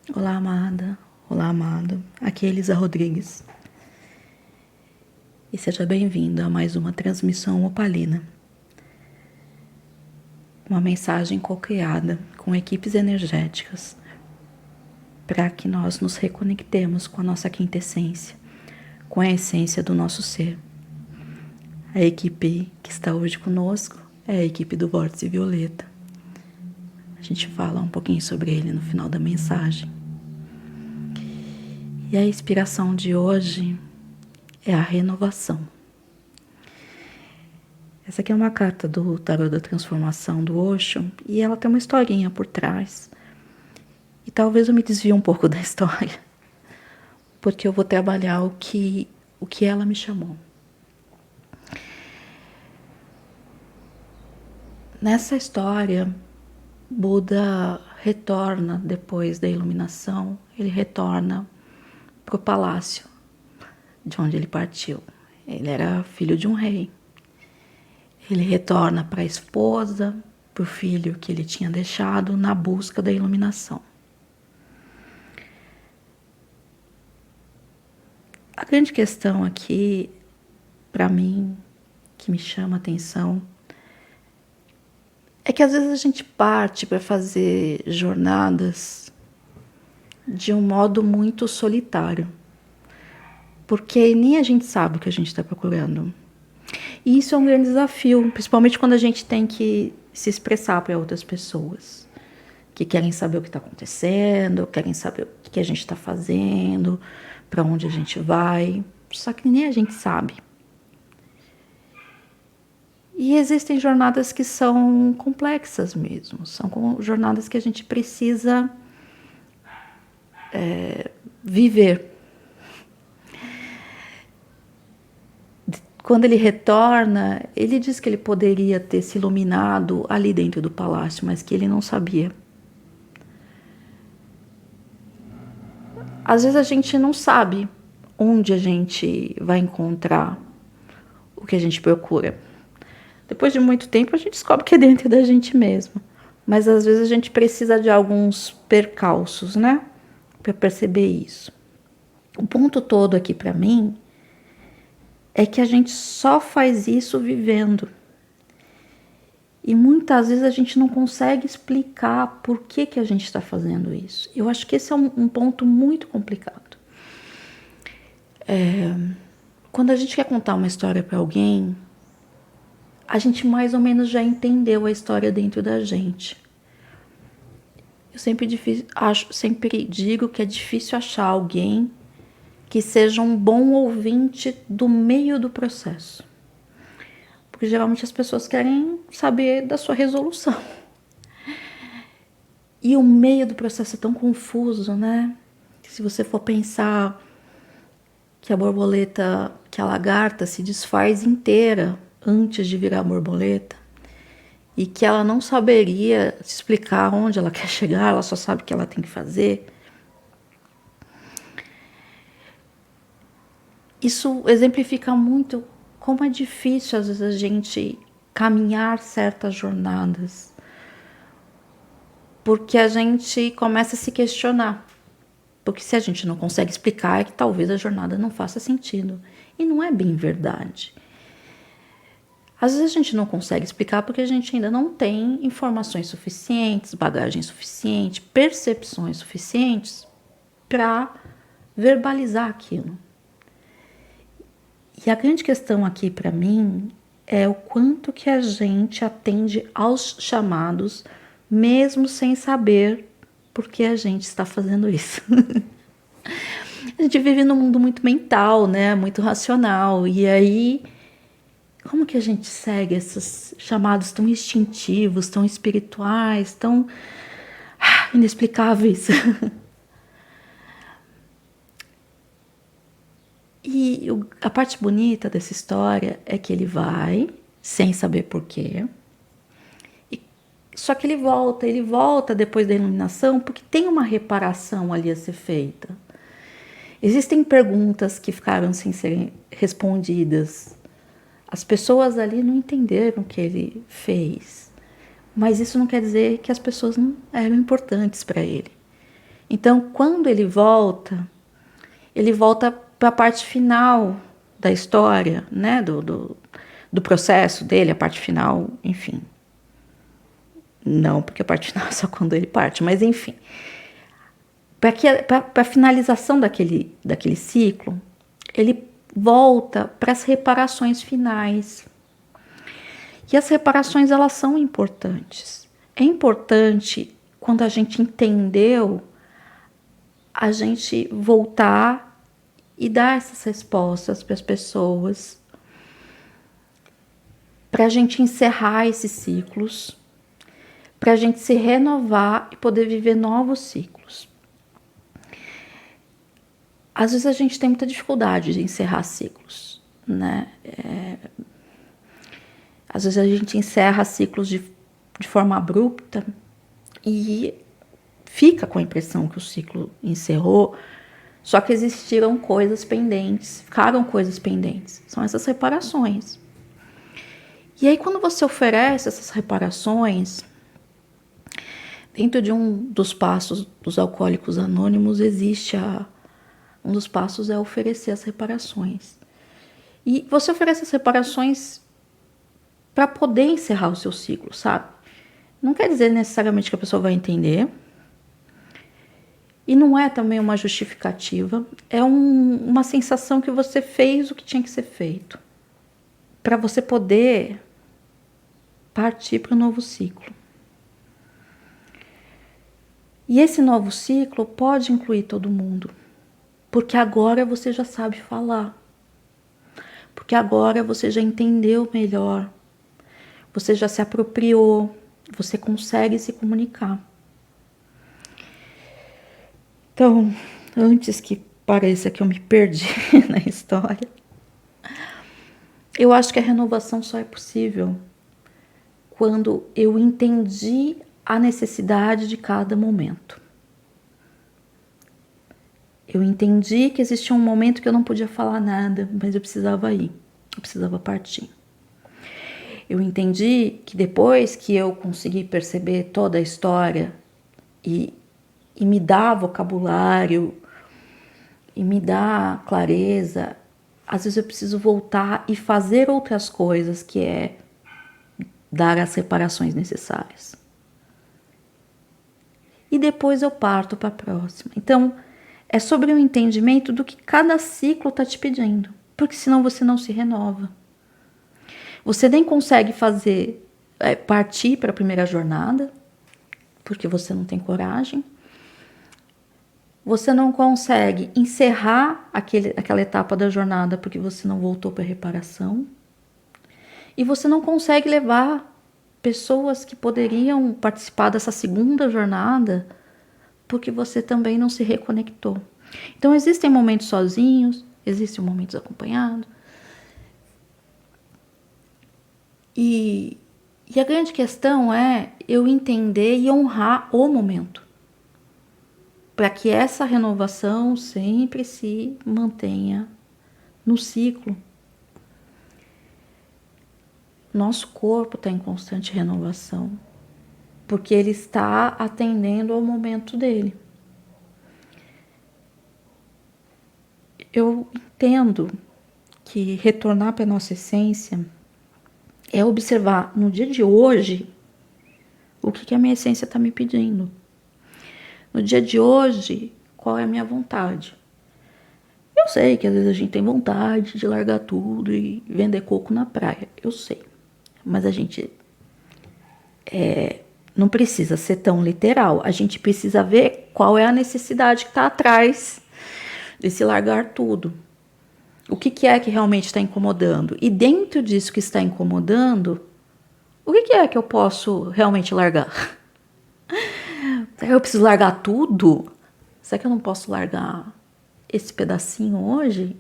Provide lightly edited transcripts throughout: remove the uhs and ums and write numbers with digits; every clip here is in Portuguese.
Olá, amada. Olá, amado. Aqui é Elisa Rodrigues. E seja bem-vindo a mais uma transmissão opalina. Uma mensagem co-criada com equipes energéticas para que nós nos reconectemos com a nossa quinta essência, com a essência do nosso ser. A equipe que está hoje conosco é a equipe do Vórtice Violeta. A gente fala um pouquinho sobre ele no final da mensagem. E a inspiração de hoje é a renovação. Essa aqui é uma carta do Tarô da Transformação do Osho e ela tem uma historinha por trás. E talvez eu me desvie um pouco da história, porque eu vou trabalhar o que ela me chamou. Nessa história, Buda retorna depois da iluminação, ele retorna para o palácio de onde ele partiu. Ele era filho de um rei. Ele retorna para a esposa, para o filho que ele tinha deixado na busca da iluminação. A grande questão aqui, para mim, que me chama a atenção, é que às vezes a gente parte para fazer jornadas de um modo muito solitário, porque nem a gente sabe o que a gente está procurando. E isso é um grande desafio, principalmente quando a gente tem que se expressar para outras pessoas, que querem saber o que está acontecendo, querem saber o que a gente está fazendo, para onde a gente vai, só que nem a gente sabe. E existem jornadas que são complexas mesmo, são jornadas que a gente precisa viver. Quando ele retorna, ele diz que ele poderia ter se iluminado ali dentro do palácio, mas que ele não sabia. Às vezes a gente não sabe onde a gente vai encontrar o que a gente procura. Depois de muito tempo a gente descobre que é dentro da gente mesmo. Mas às vezes a gente precisa de alguns percalços, né? Para perceber isso. O ponto todo aqui para mim é que a gente só faz isso vivendo. E muitas vezes a gente não consegue explicar por que a gente está fazendo isso. Eu acho que esse é um ponto muito complicado. Quando a gente quer contar uma história para alguém, a gente mais ou menos já entendeu a história dentro da gente. Eu sempre digo que é difícil achar alguém que seja um bom ouvinte do meio do processo. Porque geralmente as pessoas querem saber da sua resolução. E o meio do processo é tão confuso, né? Que se você for pensar que a borboleta, que a lagarta se desfaz inteira antes de virar borboleta, e que ela não saberia te explicar onde ela quer chegar, ela só sabe o que ela tem que fazer. Isso exemplifica muito como é difícil às vezes a gente caminhar certas jornadas, porque a gente começa a se questionar. Porque se a gente não consegue explicar, é que talvez a jornada não faça sentido. E não é bem verdade. Às vezes a gente não consegue explicar porque a gente ainda não tem informações suficientes, bagagem suficiente, percepções suficientes para verbalizar aquilo. E a grande questão aqui para mim é o quanto que a gente atende aos chamados, mesmo sem saber por que a gente está fazendo isso. A gente vive num mundo muito mental, né? Muito racional. E aí, como que a gente segue esses chamados tão instintivos, tão espirituais, tão inexplicáveis? E a parte bonita dessa história é que ele vai, sem saber porquê. Só que ele volta depois da iluminação, porque tem uma reparação ali a ser feita. Existem perguntas que ficaram sem serem respondidas. As pessoas ali não entenderam o que ele fez. Mas isso não quer dizer que as pessoas não eram importantes para ele. Então, quando ele volta para a parte final da história, né? Do processo dele, a parte final, enfim. Não, porque a parte final é só quando ele parte, mas enfim. Para a finalização daquele ciclo, ele volta para as reparações finais. E as reparações, elas são importantes. É importante, quando a gente entendeu, a gente voltar e dar essas respostas para as pessoas, para a gente encerrar esses ciclos, para a gente se renovar e poder viver novos ciclos. Às vezes a gente tem muita dificuldade de encerrar ciclos, né? Às vezes a gente encerra ciclos de forma abrupta e fica com a impressão que o ciclo encerrou, só que existiram coisas pendentes, ficaram coisas pendentes. São essas reparações. E aí, quando você oferece essas reparações, dentro de um dos passos dos Alcoólicos Anônimos, existe um dos passos é oferecer as reparações. E você oferece as reparações para poder encerrar o seu ciclo, sabe? Não quer dizer necessariamente que a pessoa vai entender. E não é também uma justificativa. É uma sensação que você fez o que tinha que ser feito, para você poder partir para um novo ciclo. E esse novo ciclo pode incluir todo mundo, porque agora você já sabe falar, porque agora você já entendeu melhor, você já se apropriou, você consegue se comunicar. Então, antes que pareça que eu me perdi na história, eu acho que a renovação só é possível quando eu entendi a necessidade de cada momento. Eu entendi que existia um momento que eu não podia falar nada, mas eu precisava ir, eu precisava partir. Eu entendi que depois que eu consegui perceber toda a história e me dar vocabulário e me dar clareza, às vezes eu preciso voltar e fazer outras coisas, que é dar as reparações necessárias. E depois eu parto para a próxima. Então, é sobre o entendimento do que cada ciclo está te pedindo, porque senão você não se renova. Você nem consegue partir para a primeira jornada, porque você não tem coragem. Você não consegue encerrar aquela etapa da jornada porque você não voltou para a reparação. E você não consegue levar pessoas que poderiam participar dessa segunda jornada porque você também não se reconectou. Então, existem momentos sozinhos, existem momentos acompanhados. E a grande questão é eu entender e honrar o momento, para que essa renovação sempre se mantenha no ciclo. Nosso corpo está em constante renovação, porque ele está atendendo ao momento dele. Eu entendo que retornar para a nossa essência é observar no dia de hoje o que a minha essência está me pedindo. No dia de hoje, qual é a minha vontade? Eu sei que às vezes a gente tem vontade de largar tudo e vender coco na praia. Eu sei. Mas a gente não precisa ser tão literal. A gente precisa ver qual é a necessidade que está atrás desse largar tudo. O que é que realmente está incomodando? E dentro disso que está incomodando, o que é que eu posso realmente largar? Será que eu preciso largar tudo? Será que eu não posso largar esse pedacinho hoje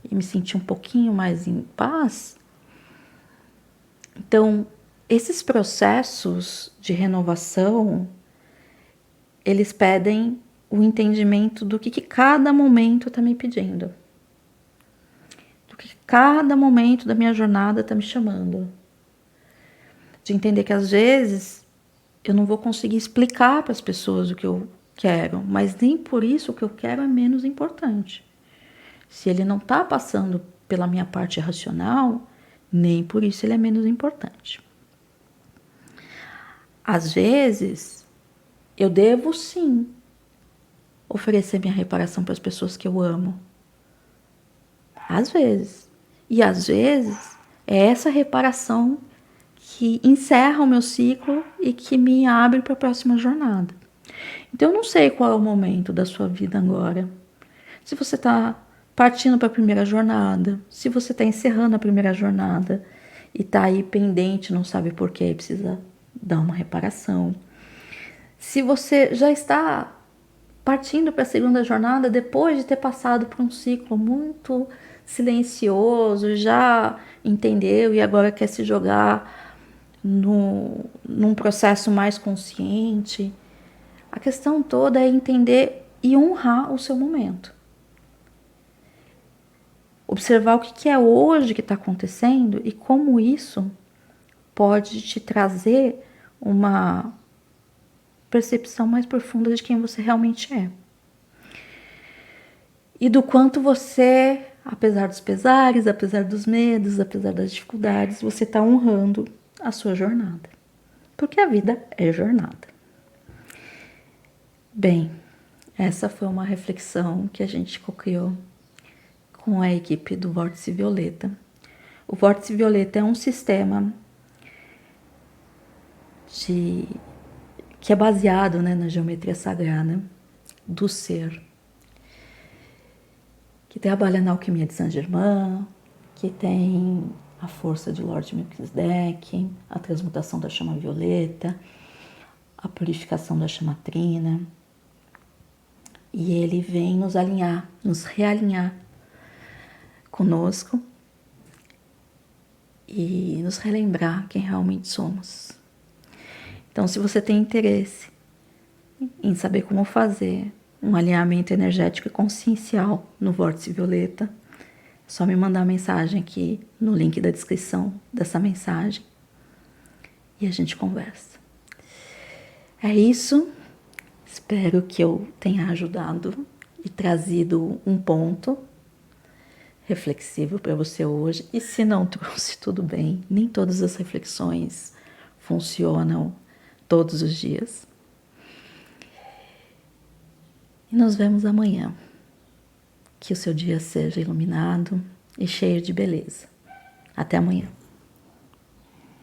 e me sentir um pouquinho mais em paz? Então, esses processos de renovação, eles pedem o entendimento do que cada momento está me pedindo. Do que cada momento da minha jornada está me chamando. De entender que às vezes eu não vou conseguir explicar para as pessoas o que eu Quero, mas nem por isso o que eu quero é menos importante. Se ele não está passando pela minha parte racional, nem por isso ele é menos importante. Às vezes, eu devo sim oferecer minha reparação para as pessoas que eu amo. Às vezes. E às vezes é essa reparação que encerra o meu ciclo e que me abre para a próxima jornada. Então eu não sei qual é o momento da sua vida agora. Se você está partindo para a primeira jornada, se você está encerrando a primeira jornada e está aí pendente, não sabe por quê, precisa dar uma reparação. Se você já está partindo para a segunda jornada depois de ter passado por um ciclo muito silencioso, já entendeu e agora quer se jogar num processo mais consciente. A questão toda é entender e honrar o seu momento. Observar o que é hoje que está acontecendo e como isso pode te trazer uma percepção mais profunda de quem você realmente é. E do quanto você, apesar dos pesares, apesar dos medos, apesar das dificuldades, você está honrando a sua jornada. Porque a vida é jornada. Bem, essa foi uma reflexão que a gente co-criou com a equipe do Vórtice Violeta. O Vórtice Violeta é um sistema que é baseado, né, na geometria sagrada do ser, que trabalha na alquimia de Saint-Germain, que tem a força de Lord Melchizedek, a transmutação da chama violeta, a purificação da chama trina. E ele vem nos alinhar, nos realinhar conosco e nos relembrar quem realmente somos. Então, se você tem interesse em saber como fazer um alinhamento energético e consciencial no Vórtice Violeta, é só me mandar mensagem aqui no link da descrição dessa mensagem e a gente conversa. É isso. Espero que eu tenha ajudado e trazido um ponto reflexivo para você hoje. E se não trouxe, tudo bem. Nem todas as reflexões funcionam todos os dias. E nos vemos amanhã. Que o seu dia seja iluminado e cheio de beleza. Até amanhã.